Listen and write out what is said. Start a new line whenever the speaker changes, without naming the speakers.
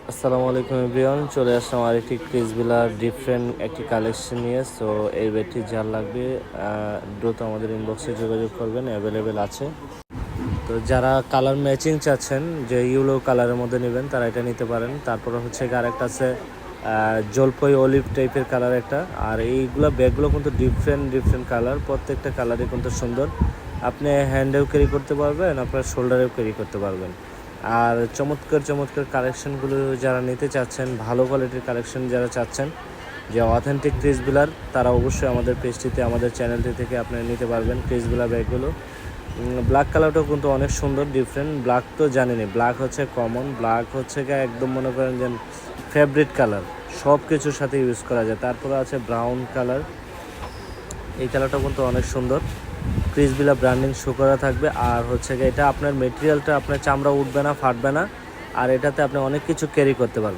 আসসালামু আলাইকুম এভরিওয়ান, চলে আসলাম আরেকটি ক্রিসবিলার ডিফারেন্ট একটি কালেকশন নিয়ে। সো এই ব্যাটটি যার লাগবে দ্রুত আমাদের ইনবক্সে যোগাযোগ করবেন, অ্যাভেলেবেল আছে। তো যারা কালার ম্যাচিং চাচ্ছেন, যে ইউলো কালারের মধ্যে নেবেন, তারা এটা নিতে পারেন। তারপরে হচ্ছে আরেকটা আছে জলপাই অলিভ টাইপের কালার একটা। আর এইগুলো ব্যাগগুলো কিন্তু ডিফারেন্ট কালার, প্রত্যেকটা কালারই কিন্তু সুন্দর। আপনি হ্যান্ডেও ক্যারি করতে পারবেন, আপনার শোল্ডারেও ক্যারি করতে পারবেন। আর চমৎকার কালেকশনগুলো যারা নিতে চাচ্ছেন, ভালো কোয়ালিটির কালেকশন যারা চাচ্ছেন, যে অথেন্টিক ক্রিসবিলার, তারা অবশ্যই আমাদের পেজটিতে, আমাদের চ্যানেলটি থেকে আপনারা নিতে পারবেন ক্রিসবিলার ব্যাগগুলো। ব্ল্যাক কালারটাও কিন্তু অনেক সুন্দর, ডিফারেন্ট। ব্ল্যাক তো জানেনি, ব্ল্যাক হচ্ছে কমন, ব্ল্যাক হচ্ছে একদম মনে করেন যে ফেভারিট কালার, সব কিছুর সাথে ইউজ করা যায়। তারপরে আছে ব্রাউন কালার, এই কালারটা কিন্তু অনেক সুন্দর। ক্রিসবিলা ব্র্যান্ডিং শো করা থাকবে। আর হচ্ছে এটা আপনার মেটেরিয়ালটা, আপনার চামড়া উঠবে না, ফাটবে না। আর এটাতে আপনি অনেক কিছু ক্যারি করতে পারবেন।